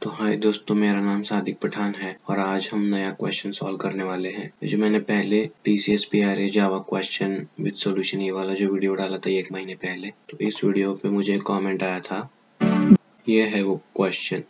तो हाय दोस्तों, मेरा नाम सादिक पठान है और आज हम नया क्वेश्चन सॉल्व करने वाले हैं। जो मैंने पहले TCS PRA Java question with solution ये वाला जो वीडियो डाला था 1 महीने पहले, तो इस वीडियो पे मुझे एक कमेंट आया था। ये है वो क्वेश्चन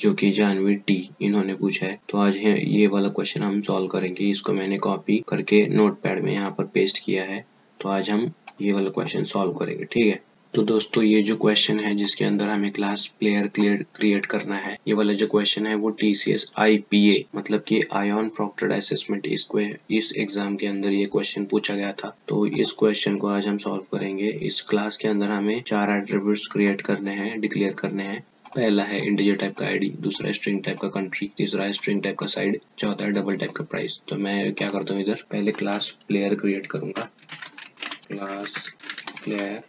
जो कि जानवी टी इन्होंने पूछा है। तो आज ये वाला क्वेश्चन हम सॉल्व करेंगे। इसको मैंने कॉपी करके नोटपैड में यहाँ पर पेस्ट किया है। तो आज हम ये वाला क्वेश्चन सॉल्व करेंगे, ठीक है। तो दोस्तों, ये जो क्वेश्चन है जिसके अंदर हमें क्लास प्लेयर क्रिएट करना है, ये वाला जो क्वेश्चन है वो TCS IPA मतलब कि आयन प्रोक्टर्ड असेसमेंट इस एग्जाम के अंदर ये क्वेश्चन पूछा गया था। तो इस क्वेश्चन को आज हम सॉल्व करेंगे। इस क्लास के अंदर हमें 4 एट्रीब्यूट्स क्रिएट करने हैं, डिक्लेयर करने हैं। पहला है इंटीजर टाइप का आईडी, दूसरा स्ट्रिंग टाइप का कंट्री, तीसरा स्ट्रिंग टाइप का साइड, चौथा डबल टाइप का प्राइस। तो मैं क्या करता हूँ, इधर पहले क्लास प्लेयर क्रिएट करूंगा, क्लास प्लेयर,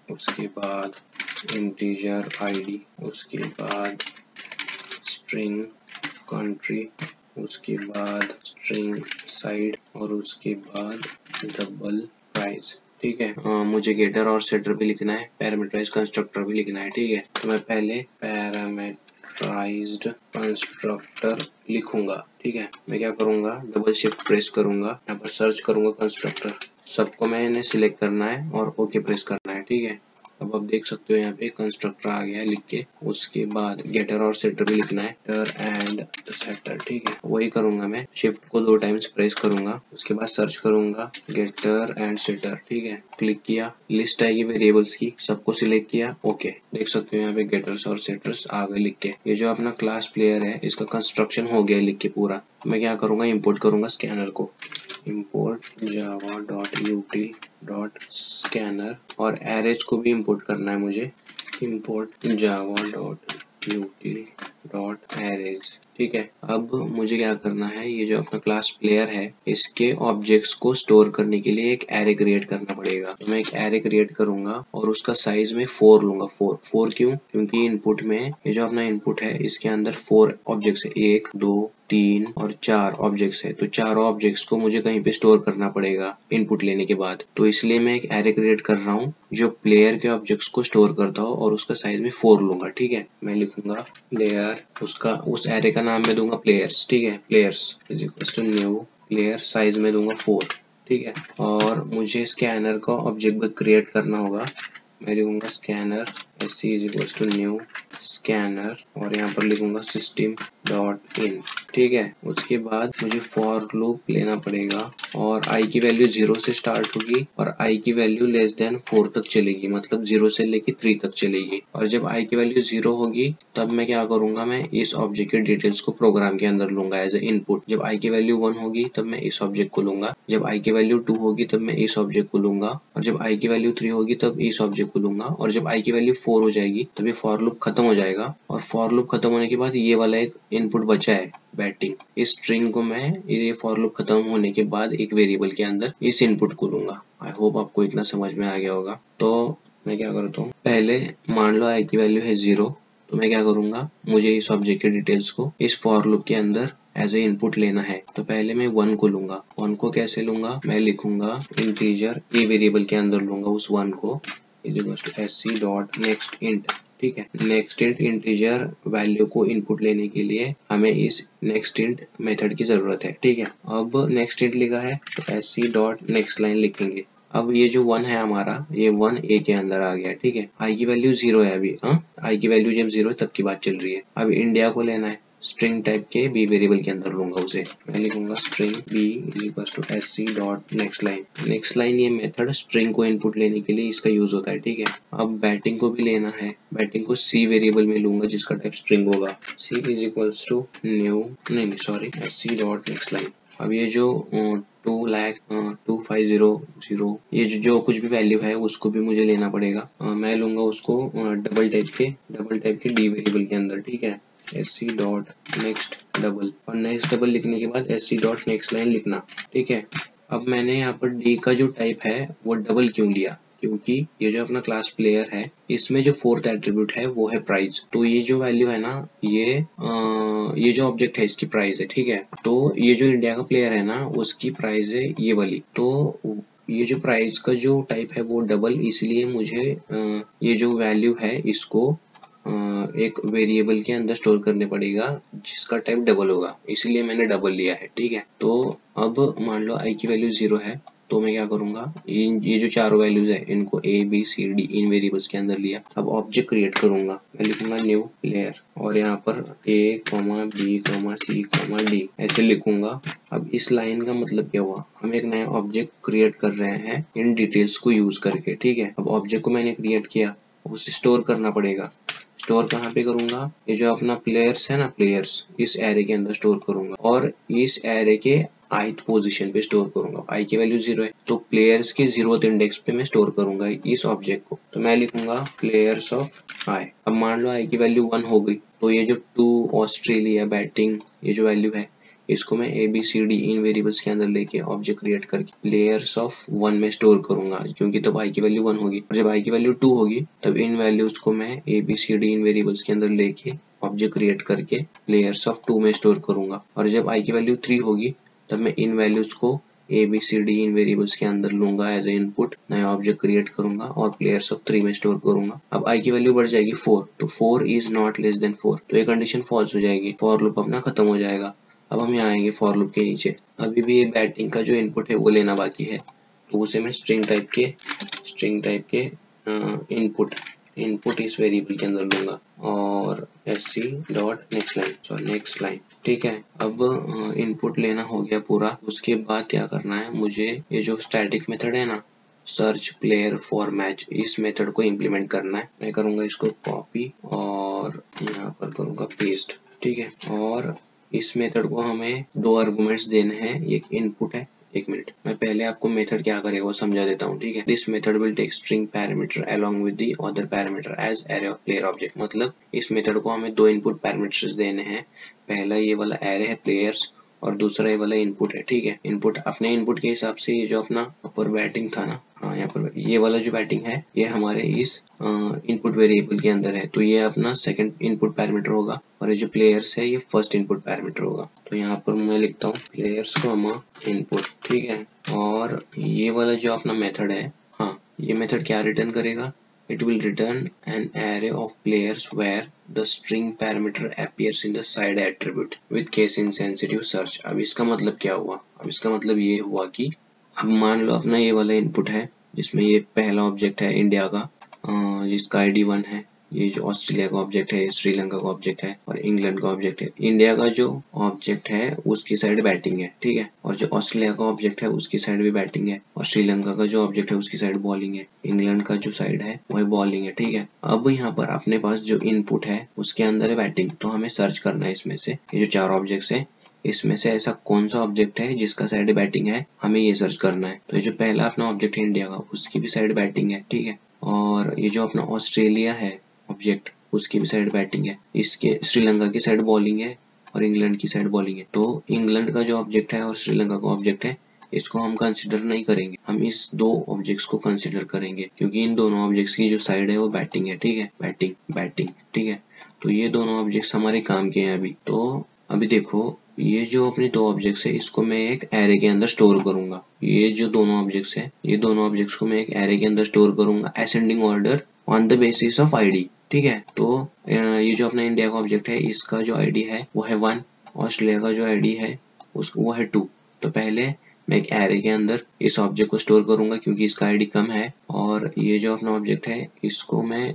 उसके बाद इंटीजर आईडी, उसके बाद स्ट्रिंग कंट्री, उसके बाद स्ट्रिंग साइड और उसके बाद डबल प्राइस, ठीक है। मुझे गेटर और सेटर भी लिखना है, पैरामीटराइज्ड कंस्ट्रक्टर भी लिखना है, ठीक है। तो मैं पहले पैरामीटराइज्ड कंस्ट्रक्टर लिखूंगा, ठीक है। मैं क्या करूंगा, डबल शिफ्ट प्रेस करूंगा, यहाँ पर सर्च करूंगा कंस्ट्रक्टर, सबको मैंने सिलेक्ट करना है और ओके प्रेस करना है, ठीक है। अब आप देख सकते हो यहाँ पे कंस्ट्रक्टर आ गया है लिख के। उसके बाद गेटर और सेटर भी लिखना है, गेटर एंड सेटर, ठीक है। वही करूंगा मैं, शिफ्ट को 2 टाइम्स प्रेस करूंगा, उसके बाद सर्च करूंगा गेटर एंड सेटर, ठीक है। क्लिक किया, लिस्ट आएगी वेरिएबल्स की, सबको सिलेक्ट किया, ओके। देख सकते हो यहाँ पे गेटर्स और सेटर्स आ गए लिख के। ये जो अपना क्लास प्लेयर है इसका कंस्ट्रक्शन हो गया लिख के पूरा। मैं क्या करूंगा, इम्पोर्ट करूंगा स्कैनर को, import java.util.scanner और एरेज को भी इंपोर्ट करना है मुझे, import java.util.arrays, ठीक है। अब मुझे क्या करना है, ये जो अपना क्लास प्लेयर है इसके ऑब्जेक्ट्स को स्टोर करने के लिए एक एरे क्रिएट करना पड़ेगा। तो मैं एक एरे क्रिएट करूंगा और उसका साइज में 4 लूंगा। 4 क्यों? क्योंकि इनपुट में ये जो अपना इनपुट है इसके अंदर 4 ऑब्जेक्ट्स है, 1 2 3 और 4 ऑब्जेक्ट्स है। तो चारों ऑब्जेक्ट्स को मुझे कहीं पे स्टोर करना पड़ेगा इनपुट लेने के बाद। तो इसलिए मैं एक एरे क्रिएट कर रहा हूँ जो प्लेयर के ऑब्जेक्ट्स को स्टोर करता हो और उसका साइज में 4 लूंगा, ठीक है। मैं लिखूंगा प्लेयर, उसका उस एरे का नाम मैं दूंगा प्लेयर्स, ठीक है। Players is equal to new player, size में दूंगा 4, ठीक है। और मुझे स्कैनर का ऑब्जेक्ट क्रिएट करना होगा। मैं लिखूंगा scanner sc is equal to new scanner और यहाँ पर लिखूंगा system डॉट इन, ठीक है। उसके बाद मुझे फॉर लूप लेना पड़ेगा और i की वैल्यू 0 से स्टार्ट होगी और i की वैल्यू लेस देन 4 तक चलेगी, मतलब 0 से लेके 3 तक चलेगी। और जब i की वैल्यू 0 होगी तब मैं क्या करूंगा, मैं इस ऑब्जेक्ट के डिटेल्स को प्रोग्राम के अंदर लूंगा एज ए इनपुट। जब i की वैल्यू 1 होगी तब मैं इस ऑब्जेक्ट को लूंगा, जब i की वैल्यू 2 होगी तब मैं इस ऑब्जेक्ट को लूंगा, और जब i की वैल्यू 3 होगी तब इस ऑब्जेक्ट को लूंगा, और जब i की वैल्यू 4 हो जाएगी तब ये फॉर लूप खत्म हो जाएगा। और फॉर लूप खत्म होने के बाद ये वाला एक इनपुट बचा है बैटिंग, इस स्ट्रिंग को मैं ये फॉर लूप खत्म होने के बाद एक वेरिएबल के अंदर इस इनपुट को लूंगा। आई होप आपको इतना समझ में आ गया होगा। तो मैं क्या करता हूँ, पहले मान लो i की वैल्यू है 0, तो मैं क्या करूंगा, मुझे इस ऑब्जेक्ट के डिटेल्स को इस फॉर लूप के अंदर एज ए इनपुट लेना है। तो पहले मैं 1 को लूंगा। 1 को कैसे लूंगा, मैं लिखूंगा इंटीजर ये वेरिएबल के अंदर लूंगा उस 1 को, is equal to sc dot next int, ठीक है। नेक्स्ट इंट इंटीजर वैल्यू को इनपुट लेने के लिए हमें इस नेक्स्ट इंट मेथड की जरूरत है, ठीक है। अब नेक्स्ट इंट लिखा है तो sc डॉट नेक्स्ट लाइन लिखेंगे। अब ये जो 1 है हमारा, ये 1 a के अंदर आ गया, ठीक है। i की वैल्यू 0 है अभी, i की वैल्यू जब 0 है तब की बात चल रही है। अब इंडिया को लेना है, स्ट्रिंग टाइप के बी वेरिएबल के अंदर लूंगा उसे। मैं लिखूंगा string B is equal to sc dot next line. Next line ये मेथड स्ट्रिंग को इनपुट लेने के लिए इसका यूज होता है, ठीक है। अब बैटिंग को भी लेना है, बैटिंग को सी वेरिएबल में लूंगा जिसका टाइप स्ट्रिंग होगा। C is equal to new sc dot next line. अब ये जो 2,25,0 ये जो कुछ भी वैल्यू है उसको भी मुझे लेना पड़ेगा। मैं लूंगा उसको डबल टाइप के डी वेरिएबल के अंदर, ठीक है। sc डॉट नेक्स्ट डबल, और नेक्स्ट डबल लिखने के बाद sc डॉट नेक्स्ट लाइन लिखना, ठीक है। अब मैंने यहाँ पर डी का जो टाइप है वो डबल क्यों लिया, क्योंकि ये जो अपना क्लास प्लेयर है इसमें जो 4th एट्रीब्यूट है वो है प्राइस। तो ये जो वैल्यू है ना, ये जो ऑब्जेक्ट है इसकी प्राइस है, ठीक है। तो ये जो इंडिया का प्लेयर है ना उसकी प्राइस है ये वाली। तो ये जो प्राइस का जो टाइप है वो डबल, इसलिए मुझे ये जो वैल्यू है इसको एक वेरिएबल के अंदर स्टोर करने पड़ेगा जिसका टाइप डबल होगा, इसलिए मैंने डबल लिया है। ठीक है, तो अब मान लो i की वैल्यू 0 है, तो मैं क्या करूंगा, ये जो चारों वैल्यूज है इनको a b c d in variables के अंदर लिया। अब ऑब्जेक्ट क्रिएट करूंगा, मैं लिखूंगा न्यू प्लेयर और यहाँ पर a, b, c, d ऐसे लिखूंगा। अब इस लाइन का मतलब क्या हुआ, हम एक नया ऑब्जेक्ट क्रिएट कर रहे हैं इन डिटेल्स को यूज करके। ठीक है, अब ऑब्जेक्ट को मैंने क्रिएट किया, उसे स्टोर करना पड़ेगा। स्टोर कहाँ पे करूंगा, ये जो अपना प्लेयर्स है ना, प्लेयर्स इस एरे के अंदर स्टोर करूंगा और इस एरे के ith पोजीशन पे स्टोर करूंगा। i की वैल्यू 0 है तो प्लेयर्स के 0th इंडेक्स पे मैं स्टोर करूंगा इस ऑब्जेक्ट को। तो मैं लिखूंगा प्लेयर्स ऑफ i। अब मान लो i की वैल्यू 1 हो गई, तो ये जो 2 ऑस्ट्रेलिया बैटिंग ये जो वैल्यू है इसको मैं ए बी सी डी इन वेरिएबल्स के अंदर लेके ऑब्जेक्ट क्रिएट करके प्लेयर्स ऑफ 1 में स्टोर करूंगा, क्योंकि तब i की वैल्यू 1 होगी। और जब i की वैल्यू 2 होगी तब इन वैल्यूज को मैं ए बी सी डी इन वेरिएबल्स के अंदर लेके ऑब्जेक्ट क्रिएट करके प्लेयर्स ऑफ 2 में स्टोर करूंगा। और जब i की वैल्यू 3 होगी तब मैं इन वैल्यूज को ए बी सी डी इन वेरिएबल्स के अंदर लूंगा एज ए इनपुट, नया ऑब्जेक्ट क्रिएट करूंगा और प्लेयर्स ऑफ 3 में स्टोर करूंगा। अब i की वैल्यू बढ़ जाएगी 4, तो 4 इज नॉट लेस देन 4, तो ये कंडीशन फॉल्स हो जाएगी, फॉर लूप अपना खत्म हो जाएगा। अब हम यहाँ आएंगे फॉर लूप के नीचे, अभी भी ये बैटिंग का जो इनपुट है वो लेना बाकी है, तो उसे मैं स्ट्रिंग टाइप के इनपुट इस वेरिएबल के अंदर लूंगा और sc डॉट नेक्स्ट लाइन। ठीक है, अब इनपुट लेना हो गया पूरा। उसके बाद क्या करना है, मुझे ये जो स्टैटिक मेथड है ना, सर्च प्लेयर फॉर मैच, इस मेथड को इम्प्लीमेंट करना है। मैं करूंगा इसको कॉपी और यहाँ पर करूंगा पेस्ट। ठीक है, और इस मेथड को हमें 2 आर्गुमेंट्स देने हैं, एक इनपुट है। एक मिनट, मैं पहले आपको मेथड क्या करेगा वो समझा देता हूँ। ठीक है, this method will take string parameter along with the other parameter as array of player object. मतलब इस मेथड को हमें 2 इनपुट पैरामीटर्स देने हैं, पहला ये वाला एरे है प्लेयर्स और दूसरा ये वाला इनपुट है। ठीक है, इनपुट अपने इनपुट के हिसाब से, ये जो अपना अपर बैटिंग था ना, हाँ यहाँ पर ये वाला जो बैटिंग है ये हमारे इस इनपुट वेरिएबल के अंदर है, तो ये अपना सेकंड इनपुट पैरामीटर होगा और ये जो प्लेयर्स है ये फर्स्ट इनपुट पैरामीटर होगा। तो यहाँ पर मैं लिखता हूँ प्लेयर्स कॉमा इनपुट। ठीक है, और ये वाला जो अपना मेथड है, हाँ ये मेथड क्या रिटर्न करेगा, it will return an array of players where the string parameter appears in the side attribute with case insensitive search। अब इसका मतलब क्या हुआ, अब इसका मतलब ये हुआ कि अब मान लो अपना ये वाला इनपुट है जिसमें ये पहला ऑब्जेक्ट है इंडिया का, जिसका ID 1 है, ये जो ऑस्ट्रेलिया का ऑब्जेक्ट है, श्रीलंका का ऑब्जेक्ट है और इंग्लैंड का ऑब्जेक्ट है। इंडिया का जो ऑब्जेक्ट है उसकी साइड बैटिंग है, ठीक है, और जो ऑस्ट्रेलिया का ऑब्जेक्ट है उसकी साइड भी बैटिंग है और श्रीलंका का जो ऑब्जेक्ट है उसकी साइड बॉलिंग है, इंग्लैंड का जो साइड है वह बॉलिंग है। ठीक है, अब यहाँ पर अपने पास जो इनपुट है उसके अंदर है बैटिंग, तो हमें सर्च करना है इसमें से, ये जो 4 ऑब्जेक्ट्स है इसमें से ऐसा कौन सा ऑब्जेक्ट है जिसका साइड बैटिंग है, हमें ये सर्च करना है। तो ये जो पहला अपना ऑब्जेक्ट है इंडिया का उसकी भी साइड बैटिंग है। ठीक है, और ये जो अपना ऑस्ट्रेलिया है ऑब्जेक्ट उसकी भी साइड बैटिंग है, इसके श्रीलंका की साइड बॉलिंग है और इंग्लैंड की साइड बॉलिंग है। तो इंग्लैंड का जो ऑब्जेक्ट है और श्रीलंका का ऑब्जेक्ट है इसको हम कंसिडर नहीं करेंगे, हम इस 2 ऑब्जेक्ट्स को कंसिडर करेंगे क्योंकि इन दोनों ऑब्जेक्ट्स की जो साइड है वो बैटिंग है। ठीक है, बैटिंग। ठीक है, तो ये दोनों ऑब्जेक्ट्स हमारे काम के हैं अभी। तो अभी देखो ये जो अपने 2 ऑब्जेक्ट्स है इसको मैं एक एरे के अंदर स्टोर करूंगा। ये जो दोनों ऑब्जेक्ट्स है ये दोनों ऑब्जेक्ट्स को मैं एक एरे के अंदर स्टोर करूंगा ascending order on the basis of ID। ठीक है, तो ये जो अपना इंडिया का ऑब्जेक्ट है इसका जो ID है वो है 1, ऑस्ट्रेलिया का जो ID है वो है 2। तो पहले मैं एक एरे के अंदर इस ऑब्जेक्ट को स्टोर करूंगा क्योंकि इसका ID कम है, और ये जो अपना ऑब्जेक्ट है इसको मैं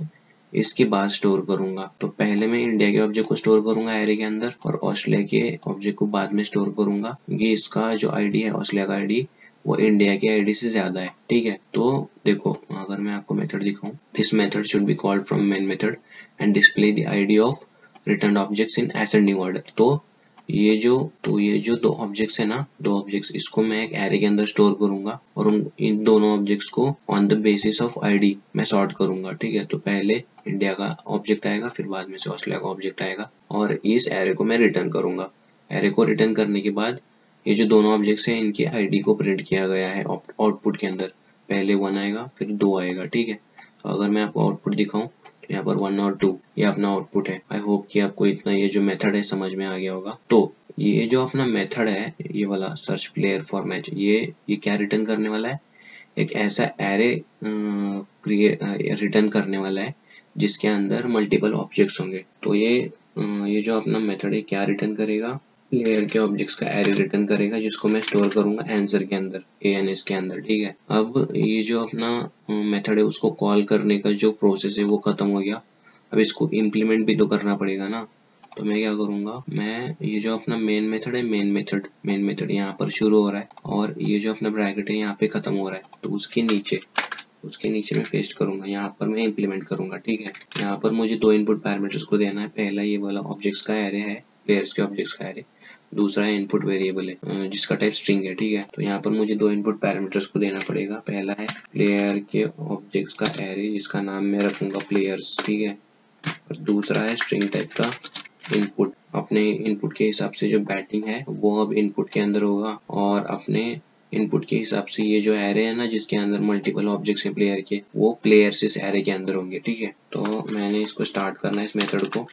इसके बाद स्टोर करूंगा। तो पहले मैं इंडिया के ऑब्जेक्ट को स्टोर करूंगा एरे के अंदर और ऑस्ट्रेलिया के ऑब्जेक्ट को बाद में स्टोर करूंगा क्योंकि इसका जो ID है ऑस्ट्रेलिया का ID वो इंडिया के ID से ज्यादा है। ठीक है, तो देखो अगर मैं आपको मेथड दिखाऊं, this method should be called from main method and display the ID of return objects in ascending order. तो ये जो 2 ऑब्जेक्ट्स है ना, 2 ऑब्जेक्ट्स, इसको मैं एक एरे के अंदर स्टोर करूंगा और इन दोनों ऑब्जेक्ट्स को on the basis of ID मैं सॉर्ट करूंगा। ठीक है, तो पहले इंडिया का ऑब्जेक्ट आएगा फिर बाद में से ऑस्ट्रेलिया का ऑब्जेक्ट आएगा और इस एरे को मैं रिटर्न करूंगा। एरे को रिटर्न करने के बाद ये जो दोनों ऑब्जेक्ट्स हैं इनके ID को प्रिंट किया गया है आउटपुट के अंदर, पहले 1 आएगा फिर 2 आएगा। ठीक है, तो अगर मैं आपको आउटपुट दिखाऊं तो यहाँ पर 1 और 2 ये अपना आउटपुट है। आई होप कि आपको इतना ये जो मेथड है समझ में आ गया होगा। तो ये जो अपना मेथड है ये वाला सर्च प्लेयर फॉर मैच, ये क्या रिटर्न करने वाला है, एक ऐसा एरे रिटर्न करने वाला है जिसके अंदर मल्टीपल ऑब्जेक्ट्स होंगे। तो ये जो अपना मेथड है क्या रिटर्न करेगा, प्लेयर के ऑब्जेक्ट्स का एरे रिटर्न करेगा, जिसको मैं स्टोर करूंगा आंसर के अंदर, ANS के अंदर, ठीक है। अब ये जो अपना मेथड है उसको कॉल करने का जो प्रोसेस है वो खत्म हो गया। अब इसको इम्प्लीमेंट भी तो करना पड़ेगा ना। तो मैं क्या करूंगा, मैं ये जो अपना मेन मेथड है, मेन मेथड यहाँ पर शुरू हो रहा है और ये जो अपना ब्रैकेट है यहाँ पे खत्म हो रहा है। तो उसके नीचे मैं पेस्ट करूंगा, यहाँ पर मैं इम्प्लीमेंट करूंगा, ठीक है। यहाँ पर मुझे 2 इनपुट पैरामीटर्स को देना है। पहला ये वाला ऑब्जेक्ट्स का एरे है, प्लेयर्स के ऑब्जेक्ट्स का एरे। दूसरा है इनपुट वेरिएबल है जिसका टाइप स्ट्रिंग है, ठीक है। तो यहाँ पर मुझे 2 इनपुट पैरामीटर्स को देना पड़ेगा। पहला है प्लेयर के ऑब्जेक्ट्स का एरे जिसका नाम मैं रखूंगा प्लेयर्स, ठीक है। और दूसरा है स्ट्रिंग टाइप का इनपुट। अपने इनपुट के हिसाब से जो बैटिंग है वो अब इनपुट के अंदर होगा और अपने इनपुट के हिसाब से ये जो एरे है ना जिसके अंदर मल्टीपल ऑब्जेक्ट्स हैं प्लेयर के, वो प्लेयर्स इस एरे के अंदर होंगे, ठीक है। तो मैंने इसको स्टार्ट करना है इस मेथड को।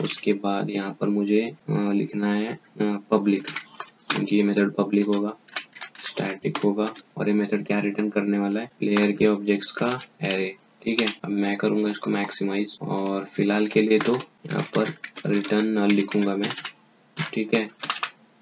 उसके बाद यहाँ पर मुझे लिखना है पब्लिक, क्योंकि ये मेथड पब्लिक होगा, स्टैटिक होगा और ये मेथड क्या रिटर्न करने वाला है, प्लेयर के ऑब्जेक्ट्स का एरे, ठीक है। अब मैं करूंगा इसको मैक्सिमाइज और फिलहाल के लिए तो यहाँ पर रिटर्न नल लिखूंगा मैं, ठीक है।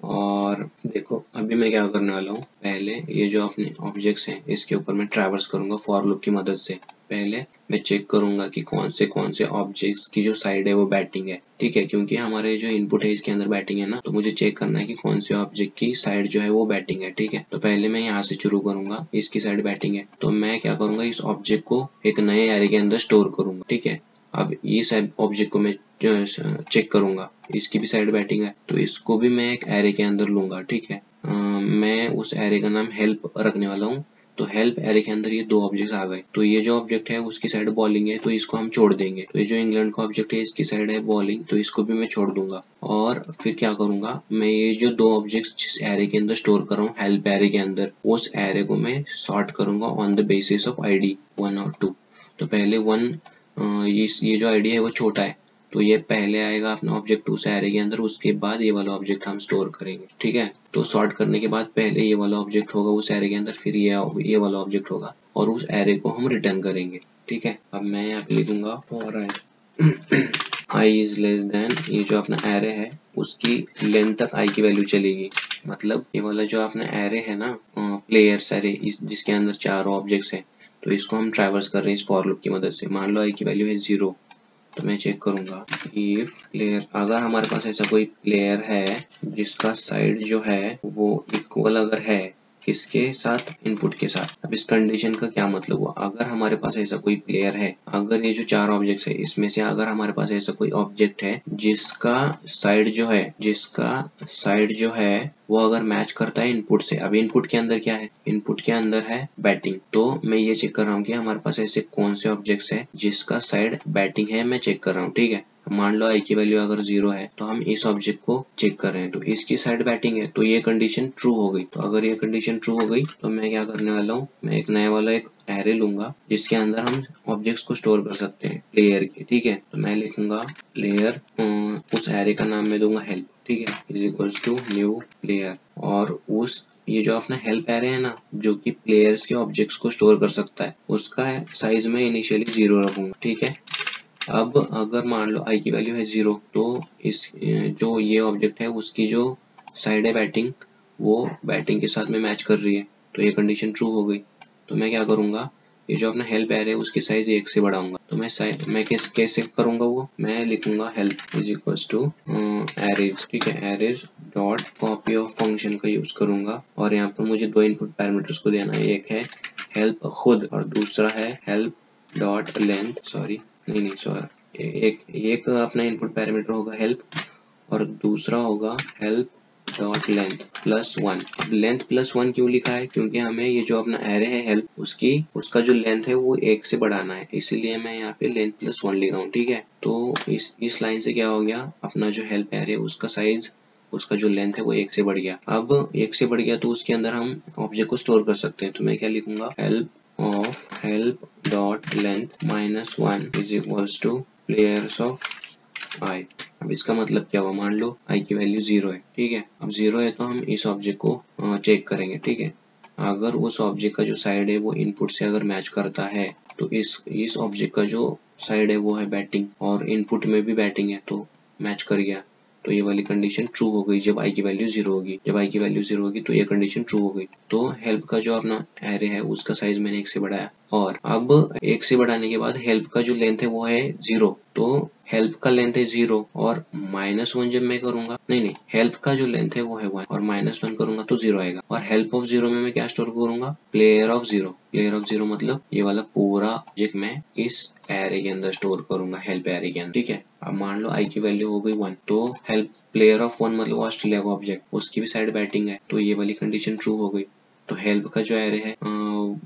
और देखो अभी मैं क्या करने वाला हूँ, पहले ये जो अपने ऑब्जेक्ट्स हैं इसके ऊपर मैं ट्रैवर्स करूंगा फॉर लूप की मदद से। पहले मैं चेक करूंगा कि कौन से ऑब्जेक्ट्स की जो साइड है वो बैटिंग है, ठीक है। क्योंकि हमारे जो इनपुट है इसके अंदर बैटिंग है ना, तो मुझे चेक करना है कि कौन से ऑब्जेक्ट की साइड जो है वो बैटिंग है, ठीक है। तो पहले मैं यहाँ से शुरू करूंगा, इसकी साइड बैटिंग है तो मैं क्या करूंगा, इस ऑब्जेक्ट को एक नए एरे के अंदर स्टोर करूंगा, ठीक है। अब इस ऑब्जेक्ट को मैं चेक करूंगा, इसकी भी साइड बैटिंग है तो इसको भी मैं एक एरे के अंदर लूंगा, ठीक है। मैं उस एरे का नाम हेल्प रखने वाला हूँ। तो हेल्प एरे के अंदर ये 2 ऑब्जेक्ट्स आ गए। तो ये जो ऑब्जेक्ट है उसकी साइड बॉलिंग है तो इसको हम छोड़ देंगे। तो ये जो इंग्लैंड का ऑब्जेक्ट है इसकी साइड है बॉलिंग तो इसको भी मैं छोड़ दूंगा। और फिर क्या करूंगा, मैं ये जो 2 ऑब्जेक्ट्स जिस एरे के अंदर स्टोर कर रहा हूँ हेल्प एरे के अंदर, उस एरे को मैं सॉर्ट करूंगा on the basis of ID 1 और 2। तो पहले 1 ये जो ID है वो छोटा है तो ये पहले आएगा अपना ऑब्जेक्ट उस एरे के अंदर, उसके बाद ये वाला ऑब्जेक्ट हम स्टोर करेंगे, ठीक है। तो सॉर्ट करने के बाद पहले ये वाला ऑब्जेक्ट होगा उस एरे के अंदर, फिर ये वाला ऑब्जेक्ट होगा और उस एरे को हम रिटर्न करेंगे, ठीक है। अब मैं यहाँ पे लिखूंगा for i is less than, ये जो अपना एरे है उसकी लेंथ तक i की वैल्यू चलेगी। मतलब ये वाला जो अपना एरे है ना प्लेयर्स एरे, जिसके अंदर 4 ऑब्जेक्ट्स है, तो इसको हम ट्रैवर्स कर रहे हैं इस फॉर लूप की मदद से। मान लो i की वैल्यू है 0, तो मैं चेक करूंगा इफ प्लेयर, अगर हमारे पास ऐसा कोई प्लेयर है जिसका साइड जो है वो इक्वल अगर है किसके साथ, इनपुट के साथ। अब इस कंडीशन का क्या मतलब हुआ, अगर हमारे पास ऐसा कोई प्लेयर है, अगर ये जो 4 ऑब्जेक्ट्स है इसमें से अगर हमारे पास ऐसा कोई ऑब्जेक्ट है जिसका साइड जो है वो अगर मैच करता है इनपुट से। अब इनपुट के अंदर क्या है, इनपुट के अंदर है बैटिंग। तो मैं ये चेक कर रहा हूँ कि हमारे पास ऐसे कौन से ऑब्जेक्ट्स है जिसका साइड बैटिंग है, मैं चेक कर रहा हूँ, ठीक है। मान लो i की वैल्यू अगर 0 है तो हम इस ऑब्जेक्ट को चेक कर रहे हैं, तो इसकी साइड बैटिंग है तो ये कंडीशन ट्रू हो गई। तो अगर ये कंडीशन ट्रू हो गई तो मैं क्या करने वाला हूँ, मैं एक नया वाला एक एरे लूंगा जिसके अंदर हम ऑब्जेक्ट्स को स्टोर कर सकते हैं प्लेयर के, ठीक है। तो मैं लिखूंगा प्लेयर, उस एरे का नाम मैं दूंगा हेल्प, ठीक है, is equals to new player. और उस ये जो अपना हेल्प एरे है ना जो कि प्लेयर्स के ऑब्जेक्ट्स को स्टोर कर सकता है, उसका साइज मैं इनिशियली 0 रखूंगा, ठीक है। अब अगर मान लो i की वैल्यू है 0 तो इस जो ये ऑब्जेक्ट है उसकी जो साइड है बैटिंग, वो बैटिंग के साथ में मैच कर रही है, तो ये कंडीशन ट्रू हो गई। तो मैं क्या करूंगा, ये जो अपना हेल्प एरे है उसकी साइज 1 से बढ़ाऊंगा। तो मैं कैसे करूंगा वो, मैं लिखूंगा help is equals to arrays, ठीक है, arrays dot copy of function का यूज करूंगा। और यहाँ पर मुझे 2 इनपुट पैरामीटर्स को देना है, एक है हेल्प खुद और दूसरा है हेल्प डॉट लेंथ, एक अपना इनपुट पैरामीटर होगा हेल्प और दूसरा होगा हेल्प डॉट लेंथ +1। अब लेंथ +1 क्यों लिखा है, क्योंकि हमें ये जो अपना एरे है हेल्प उसका जो लेंथ है वो 1 से बढ़ाना है, इसीलिए मैं यहाँ पे लेंथ +1 लिखा हूँ, ठीक है। तो इस लाइन से क्या हो गया, अपना जो हेल्प एरे उसका साइज, उसका जो लेंथ है वो 1 से बढ़ गया। अब 1 से बढ़ गया तो उसके अंदर हम ऑब्जेक्ट को स्टोर कर सकते हैं। तो मैं क्या लिखूंगा, help of help dot length -1 is equals two players of i। अब इसका मतलब क्या हुआ, मान लो i की वैल्यू 0 है, ठीक है। अब 0 है तो हम इस ऑब्जेक्ट को चेक करेंगे, ठीक है। अगर उस ऑब्जेक्ट का जो साइड है वो इनपुट से अगर मैच करता है तो इस ऑब्जेक्ट का जो साइड है वो है बैटिंग और इनपुट में भी बैटिंग है तो मैच कर गया, तो ये वाली कंडीशन ट्रू हो गई जब i की वैल्यू 0 होगी। जब i की वैल्यू 0 होगी तो ये कंडीशन ट्रू हो गई। तो हेल्प का जो अपना एरे है उसका साइज मैंने 1 से बढ़ाया और अब 1 से बढ़ाने के बाद हेल्प का जो लेंथ है वो है 0, तो हेल्प का लेंथ है 0 और -1 जब मैं करूंगा, नहीं हेल्प का जो लेंथ है वो है 1 और -1 करूंगा तो 0 आएगा। और हेल्प ऑफ 0 में मैं क्या स्टोर करूंगा, प्लेयर ऑफ 0। प्लेयर ऑफ 0 मतलब ये वाला पूरा ऑब्जेक्ट मैं इस एरे के अंदर स्टोर करूंगा, हेल्प एरे के अंदर, ठीक है। अब मान लो i की वैल्यू हो गई 1, तो हेल्प प्लेयर ऑफ 1 मतलब ऑस्ट्रेलिया का ऑब्जेक्ट, उसकी भी साइड बैटिंग है तो ये वाली कंडीशन ट्रू हो गई। तो हेल्प का जो एरे है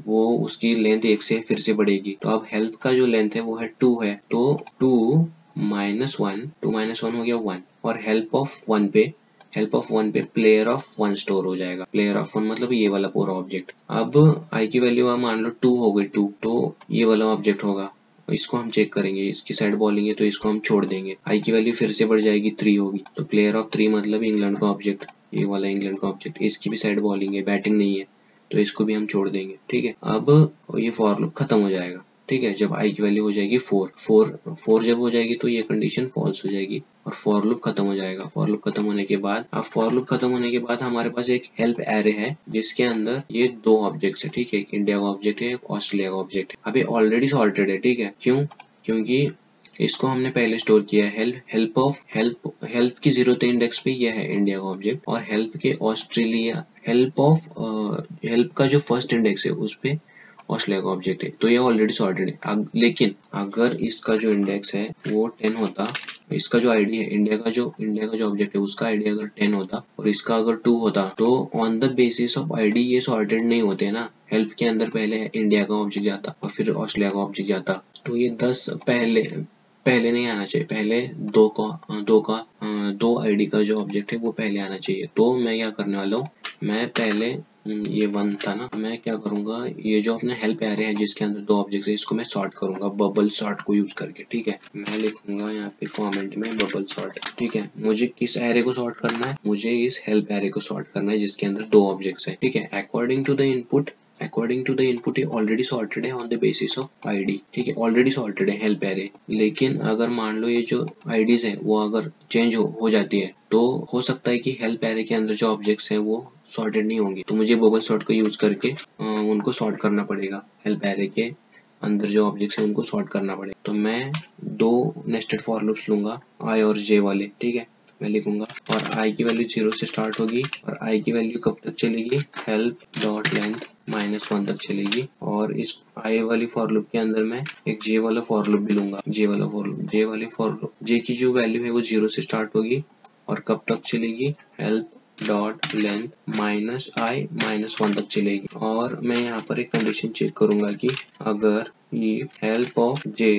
वो उसकी लेंथ 1 से फिर से बढ़ेगी, तो अब हेल्प का जो लेंथ है वो है 2 है, तो 2 -1 हो गया 1 और हेल्प ऑफ 1 पे प्लेयर ऑफ 1 स्टोर हो जाएगा। प्लेयर ऑफ 1 मतलब ये वाला पूरा ऑब्जेक्ट। अब i की वैल्यू मान लो 2 हो गई 2, तो ये वाला ऑब्जेक्ट होगा, इसको हम चेक करेंगे, इसकी साइड बॉलिंग है तो इसको हम छोड़ देंगे। i की वैल्यू फिर से बढ़ जाएगी 3 होगी, तो प्लेयर ऑफ 3 मतलब इंग्लैंड का ऑब्जेक्ट, ये वाला इंग्लैंड का ऑब्जेक्ट, इसकी भी साइड बॉलिंग है, बैटिंग नहीं है तो इसको भी हम छोड़ देंगे, ठीक है। अब ये फॉर लूप खत्म हो जाएगा, ठीक है। जब i की वैल्यू हो जाएगी 4 जब हो जाएगी तो ये कंडीशन फॉल्स हो जाएगी और फॉर लूप खत्म हो जाएगा। फॉर लूप खत्म होने के बाद, अब फॉर लूप खत्म होने के बाद हमारे पास एक हेल्प एरे है जिसके अंदर ये 2 ऑब्जेक्ट्स है, ठीक है। एक इंडिया का ऑब्जेक्ट है, एक ऑस्ट्रेलिया का ऑब्जेक्ट है। अब ये ऑलरेडी सॉर्टेड है, ठीक है। क्यों? क्योंकि इसको हमने पहले स्टोर किया है। हेल्प की 0th इंडेक्स पे ये है इंडिया का ऑब्जेक्ट और हेल्प के ऑस्ट्रेलिया हेल्प का जो फर्स्ट इंडेक्स है उस पे ऑस्ट्रेलिया का ऑब्जेक्ट है, तो ये ऑलरेडी सॉर्टेड है। लेकिन अगर इसका जो इंडेक्स है वो 10 होता, इसका जो आईडी है इंडिया का जो ऑब्जेक्ट है उसका आईडी अगर 10 होता और इसका अगर 2 होता, तो on the basis of ID ये सॉर्टेड नहीं होते ना। हेल्प के अंदर पहले इंडिया का ऑब्जेक्ट जाता और फिर ऑस्ट्रेलिया का ऑब्जेक्ट जाता, तो ये 10 पहले नहीं आना चाहिए। पहले दो आईडी का जो ऑब्जेक्ट है वो पहले आना चाहिए। तो मैं क्या करने वाला हूँ, मैं पहले ये 1 था ना, मैं क्या करूंगा, ये जो अपना हेल्प एरे है जिसके अंदर 2 ऑब्जेक्ट्स है इसको मैं सॉर्ट करूंगा बबल सॉर्ट को यूज करके, ठीक है। मैं लिखूंगा यहाँ पे कमेंट में बबल सॉर्ट, ठीक है। मुझे किस एरे को सॉर्ट करना है, मुझे इस हेल्प एरे को सॉर्ट करना है जिसके अंदर 2 ऑब्जेक्ट्स है, ठीक है। अकॉर्डिंग टू द इनपुट ये ऑलरेडी सॉर्टेड है on the basis of ID, ठीक है। ऑलरेडी सॉर्टेड है हेल्प एरे, लेकिन अगर मान लो ये जो आईडीज है वो अगर चेंज हो जाती है तो हो सकता है कि हेल्प एरे के अंदर जो ऑब्जेक्ट्स हैं वो सॉर्टेड नहीं होंगे, तो मुझे बबल सॉर्ट को यूज करके उनको सॉर्ट करना पड़ेगा। हेल्प एरे के अंदर जो ऑब्जेक्ट्स हैं उनको सॉर्ट करना पड़ेगा। तो मैं 2 नेस्टेड फॉर लूप्स लूंगा i और j वाले, ठीक है। मैं लिखूंगा और i की वैल्यू 0 से स्टार्ट होगी और i की वैल्यू कब तक चलेगी, हेल्प डॉट लेंथ -1 तक चलेगी। और इस i वाली फॉर लूप के अंदर मैं एक j वाला फॉर लूप भी लूंगा, j की जो वैल्यू है वो 0 से स्टार्ट होगी और कब तक चलेगी, हेल्प डॉट लेंथ -1 तक चलेगी। और मैं यहाँ पर एक कंडीशन चेक करूंगा कि अगर ये हेल्प ऑफ j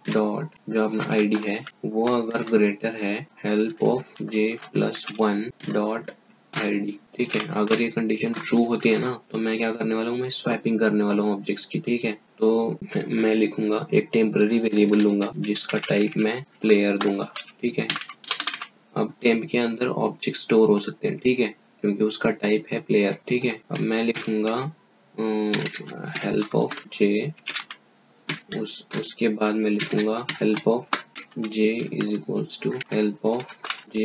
डॉट जो अपना आईडी है वो अगर ग्रेटर है help of j +1 dot ID, ठीक है। अगर ये कंडीशन ट्रू होती है ना तो मैं क्या करने वाला हूँ, मैं स्वैपिंग करने वाला हूँ ऑब्जेक्ट्स की, ठीक है। तो मैं लिखूंगा एक टेम्पररी वेरिएबल लूंगा जिसका टाइप मैं प्लेयर दूंगा, ठीक है। अब टेम्प के अंदर ऑब्जेक्ट स्टोर हो सकते हैं, ठीक है, क्योंकि उसका टाइप है प्लेयर, ठीक है। अब मैं लिखूंगा हेल्प ऑफ j, उसके बाद मैं लिखूंगा help of j is equals to help of j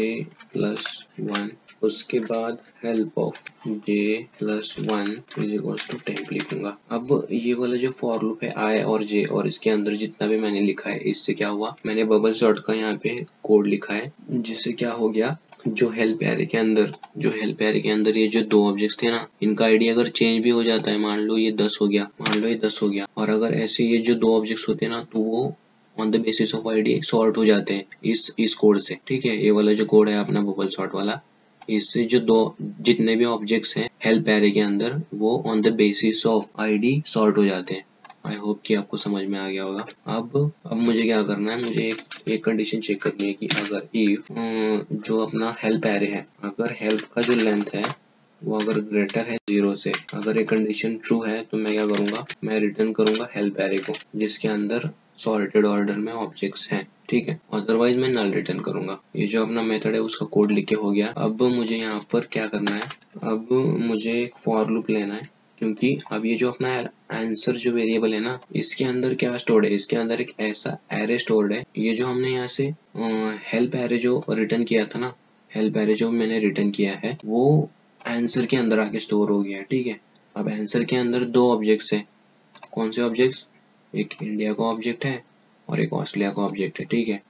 +1, उसके बाद help of j +1 is equals to temp लिखूंगा। अब ये वाला जो फॉर लूप है i और j और इसके अंदर जितना भी मैंने लिखा है, इससे क्या हुआ, मैंने बबल सॉर्ट का यहाँ पे कोड लिखा है जिससे क्या हो गया, जो हेल्प एरे के अंदर ये जो 2 ऑब्जेक्ट्स थे ना, इनका आईडी अगर चेंज भी हो जाता है, मान लो ये 10 हो गया, और अगर ऐसे ये जो 2 ऑब्जेक्ट्स होते हैं ना तो वो on the basis of ID sort हो जाते हैं इस कोड से, ठीक है। ये वाला जो कोड है अपना बबल सॉर्ट वाला, इससे जो जितने भी ऑब्जेक्ट्स हैं हेल्प एरे के अंदर वो on the basis of ID sort हो जाते हैं। आई होप कि आपको समझ में आ गया होगा। अब मुझे क्या करना है, मुझे एक कंडीशन चेक करनी है कि अगर इफ जो अपना हेल्प एरे है, अगर हेल्प का जो लेंथ है वो अगर ग्रेटर है 0 से, अगर ये कंडीशन ट्रू है तो मैं क्या करूंगा, मैं रिटर्न करूंगा हेल्प एरे को जिसके अंदर सॉर्टेड ऑर्डर में ऑब्जेक्ट्स हैं, ठीक है। अदरवाइज मैं नल रिटर्न करूंगा। ये जो अपना मेथड है उसका कोड लिख के हो गया। अब मुझे यहाँ पर क्या करना है, अब मुझे एक फॉर लूप लेना है क्योंकि अब ये जो अपना आंसर जो वेरिएबल है ना, इसके अंदर क्या स्टोर्ड है, इसके अंदर एक ऐसा एरे स्टोर्ड है। ये जो हमने यहाँ से हेल्प एरे जो रिटर्न किया था ना, हेल्प एरे जो मैंने रिटर्न किया है वो आंसर के अंदर आके स्टोर हो गया है। ठीक है, अब आंसर के अंदर दो ऑब्जेक्ट्स हैं। कौन से ऑब्जेक्ट्स? एक इंडिया का ऑब्जेक्ट है और एक ऑस्ट्रेलिया का ऑब्जेक्ट है। ठीक है,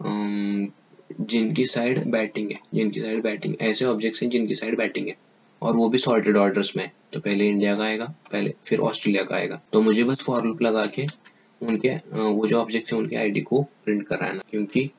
जिनकी साइड बैटिंग है, जिनकी साइड बैटिंग, ऐसे ऑब्जेक्ट्स हैं जिनकी साइड बैटिंग है और वो भी सॉर्टेड ऑर्डर्स में। तो पहले इंडिया का आएगा, पहले फिर ऑस्ट्रेलिया का आएगा। तो मुझे बस फॉर लूप लगा के उनके वो जो ऑब्जेक्ट्स हैं उनके आईडी को प्रिंट कराना, क्योंकि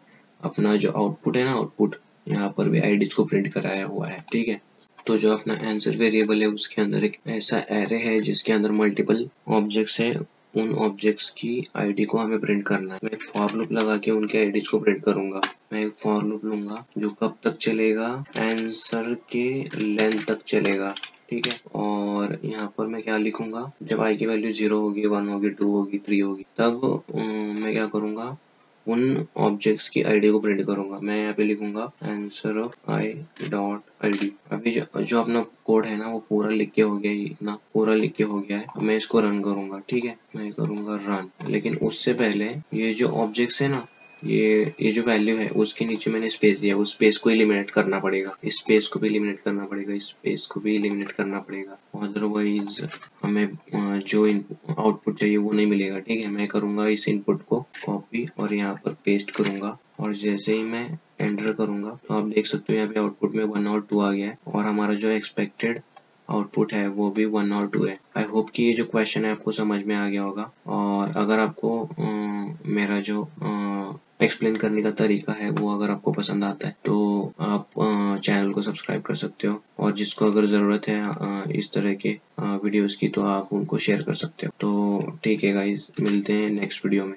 अपना जो आउटपुट है ना, आउटपुट यहाँ पर भी आईडीज को प्रिंट कराया हुआ है। ठीक है, तो जो अपना आंसर वेरिएबल है उसके अंदर एक ऐसा एरे है जिसके अंदर मल्टीपल ऑब्जेक्ट्स है। उन ऑब्जेक्ट्स की आईडी को हमें प्रिंट करना है। मैं एक फॉर लूप लगा के उनके आईडीज को प्रिंट करूंगा। मैं एक फॉर लूप लूंगा जो कब तक चलेगा, आंसर के लेंथ तक चलेगा। ठीक है, और यहाँ पर मैं क्या लिखूंगा, जब आई की वैल्यू 0 होगी, 1 होगी, 2 होगी, 3 होगी, तब मैं क्या करूंगा, उन ऑब्जेक्ट्स की आईडी को प्रिंट करूंगा। मैं यहाँ पे लिखूंगा answer of I dot ID. अभी जो अपना कोड है ना वो पूरा लिख के हो गया, इतना पूरा लिख के हो गया है। मैं इसको रन करूंगा। ठीक है, मैं करूंगा रन, लेकिन उससे पहले ये जो ऑब्जेक्ट्स है ना, ये जो वैल्यू है उसके नीचे मैंने स्पेस दिया, उस स्पेस को एलिमिनेट करना पड़ेगा, इस स्पेस को भी एलिमिनेट करना पड़ेगा, इस स्पेस को भी एलिमिनेट करना पड़ेगा, अदरवाइज हमें जो आउटपुट चाहिए वो नहीं मिलेगा। ठीक है, मैं करूंगा इस इनपुट को कॉपी और यहाँ पर पेस्ट करूंगा, और जैसे ही मैं एंटर करूंगा तो आप देख सकते हो यहाँ पे आउटपुट में 1 और 2 आ गया है, और हमारा जो एक्सपेक्टेड आउटपुट है वो भी 1 और 2 है। आई होप कि ये जो क्वेश्चन है आपको समझ में आ गया होगा, और अगर आपको मेरा जो एक्सप्लेन करने का तरीका है वो अगर आपको पसंद आता है तो आप चैनल को सब्सक्राइब कर सकते हो, और जिसको अगर ज़रूरत है इस तरह के वीडियोस की तो आप उनको शेयर कर सकते हो। तो ठीक है गाइस, मिलते हैं नेक्स्ट वीडियो में।